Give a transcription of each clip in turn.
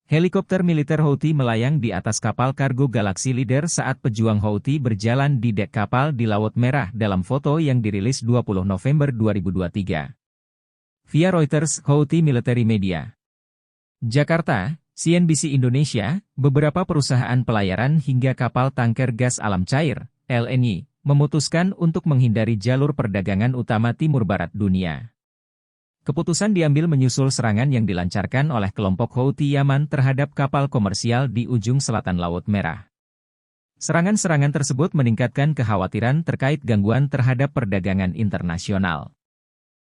Helikopter militer Houthi melayang di atas kapal kargo Galaxy Leader saat pejuang Houthi berjalan di dek kapal di Laut Merah dalam foto yang dirilis 20 November 2023. Via Reuters, Houthi Military Media. Jakarta, CNBC Indonesia, beberapa perusahaan pelayaran hingga kapal tanker gas alam cair, LNG, memutuskan untuk menghindari jalur perdagangan utama Timur Barat dunia. Keputusan diambil menyusul serangan yang dilancarkan oleh kelompok Houthi Yaman terhadap kapal komersial di ujung selatan Laut Merah. Serangan-serangan tersebut meningkatkan kekhawatiran terkait gangguan terhadap perdagangan internasional.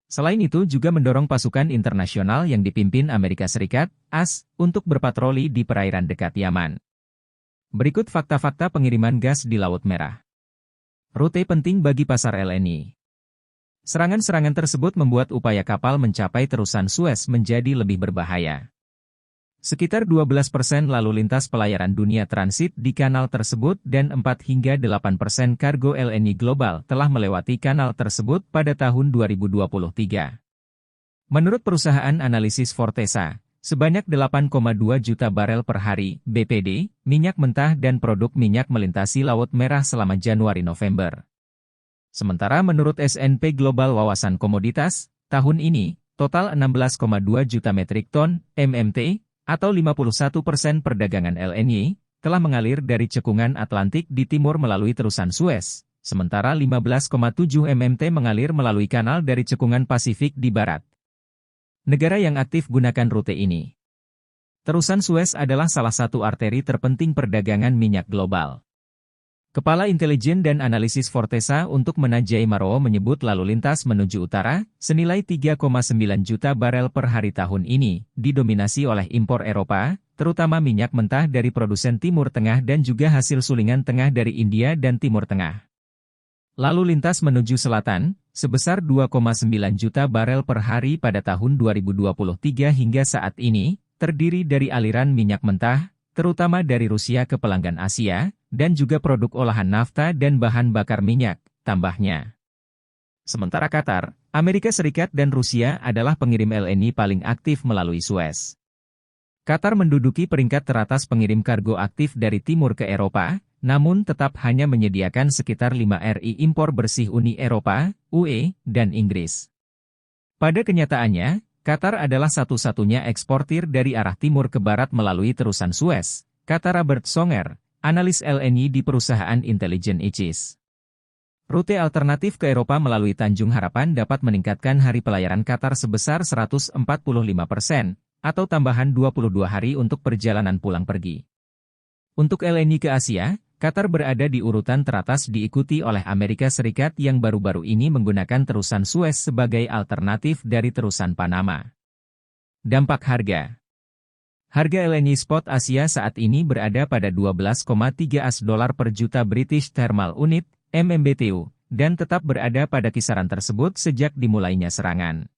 Selain itu juga mendorong pasukan internasional yang dipimpin Amerika Serikat, AS, untuk berpatroli di perairan dekat Yaman. Berikut fakta-fakta pengiriman gas di Laut Merah. Rute penting bagi pasar LNG. Serangan-serangan tersebut membuat upaya kapal mencapai terusan Suez menjadi lebih berbahaya. Sekitar 12% lalu lintas pelayaran dunia transit di kanal tersebut dan 4-8% kargo LNG global telah melewati kanal tersebut pada tahun 2023. Menurut perusahaan analisis Fortesa, sebanyak 8,2 juta barel per hari (BPD) minyak mentah dan produk minyak melintasi Laut Merah selama Januari-November. Sementara menurut S&P Global Wawasan Komoditas, tahun ini, total 16,2 juta metrik ton, MMT, atau 51% perdagangan LNG, telah mengalir dari cekungan Atlantik di timur melalui terusan Suez, sementara 15,7 MMT mengalir melalui kanal dari cekungan Pasifik di barat. Negara yang aktif gunakan rute ini. Terusan Suez adalah salah satu arteri terpenting perdagangan minyak global. Kepala Intelijen dan Analisis Fortesa untuk Menajai Marowo menyebut lalu lintas menuju utara, senilai 3,9 juta barel per hari tahun ini, didominasi oleh impor Eropa, terutama minyak mentah dari produsen Timur Tengah dan juga hasil sulingan tengah dari India dan Timur Tengah. Lalu lintas menuju selatan, sebesar 2,9 juta barel per hari pada tahun 2023 hingga saat ini, terdiri dari aliran minyak mentah, terutama dari Rusia ke pelanggan Asia, dan juga produk olahan nafta dan bahan bakar minyak, tambahnya. Sementara Qatar, Amerika Serikat dan Rusia adalah pengirim LNG paling aktif melalui Suez. Qatar menduduki peringkat teratas pengirim kargo aktif dari timur ke Eropa, namun tetap hanya menyediakan sekitar 5 RI impor bersih Uni Eropa, UE, dan Inggris. Pada kenyataannya, Qatar adalah satu-satunya eksportir dari arah timur ke barat melalui terusan Suez, kata Robert Songer, analis LNG di perusahaan intelijen ICIS. Rute alternatif ke Eropa melalui Tanjung Harapan dapat meningkatkan hari pelayaran Qatar sebesar 145%, atau tambahan 22 hari untuk perjalanan pulang pergi. Untuk LNG ke Asia, Qatar berada di urutan teratas diikuti oleh Amerika Serikat yang baru-baru ini menggunakan terusan Suez sebagai alternatif dari terusan Panama. Dampak harga. Harga LNG spot Asia saat ini berada pada 12,3 US dolar per juta British Thermal Unit, MMBTU, dan tetap berada pada kisaran tersebut sejak dimulainya serangan.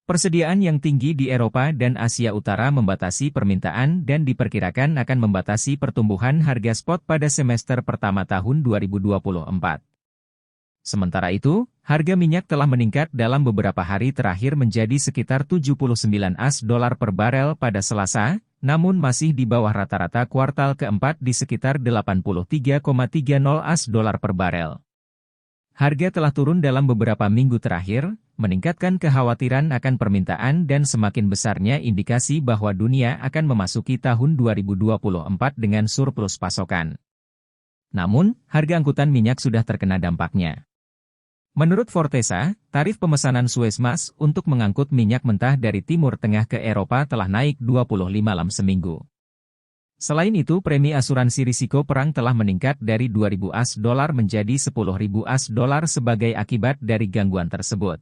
Persediaan yang tinggi di Eropa dan Asia Utara membatasi permintaan dan diperkirakan akan membatasi pertumbuhan harga spot pada semester pertama tahun 2024. Sementara itu, harga minyak telah meningkat dalam beberapa hari terakhir menjadi sekitar 79 US dolar per barel pada Selasa, namun masih di bawah rata-rata kuartal keempat di sekitar 83,30 US dolar per barel. Harga telah turun dalam beberapa minggu terakhir, meningkatkan kekhawatiran akan permintaan dan semakin besarnya indikasi bahwa dunia akan memasuki tahun 2024 dengan surplus pasokan. Namun, harga angkutan minyak sudah terkena dampaknya. Menurut Fortesa, tarif pemesanan Suezmax untuk mengangkut minyak mentah dari Timur Tengah ke Eropa telah naik 25 lam seminggu. Selain itu, premi asuransi risiko perang telah meningkat dari 2.000 US dolar menjadi 10.000 US dolar sebagai akibat dari gangguan tersebut.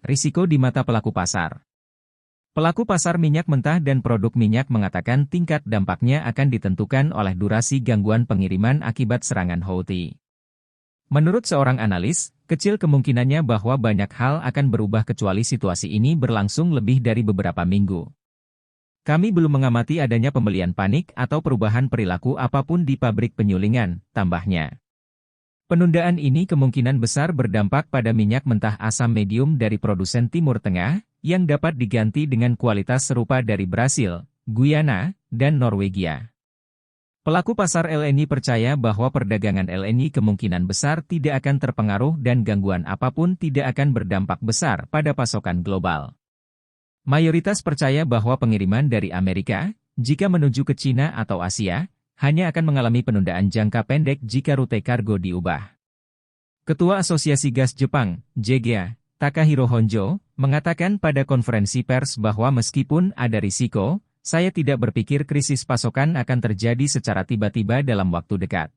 Risiko di mata pelaku pasar. Pelaku pasar minyak mentah dan produk minyak mengatakan tingkat dampaknya akan ditentukan oleh durasi gangguan pengiriman akibat serangan Houthi. Menurut seorang analis, kecil kemungkinannya bahwa banyak hal akan berubah kecuali situasi ini berlangsung lebih dari beberapa minggu. Kami belum mengamati adanya pembelian panik atau perubahan perilaku apapun di pabrik penyulingan, tambahnya. Penundaan ini kemungkinan besar berdampak pada minyak mentah asam medium dari produsen Timur Tengah, yang dapat diganti dengan kualitas serupa dari Brasil, Guyana, dan Norwegia. Pelaku pasar LNG percaya bahwa perdagangan LNG kemungkinan besar tidak akan terpengaruh dan gangguan apapun tidak akan berdampak besar pada pasokan global. Mayoritas percaya bahwa pengiriman dari Amerika, jika menuju ke Cina atau Asia, hanya akan mengalami penundaan jangka pendek jika rute kargo diubah. Ketua Asosiasi Gas Jepang, JGA, Takahiro Honjo, mengatakan pada konferensi pers bahwa meskipun ada risiko, saya tidak berpikir krisis pasokan akan terjadi secara tiba-tiba dalam waktu dekat.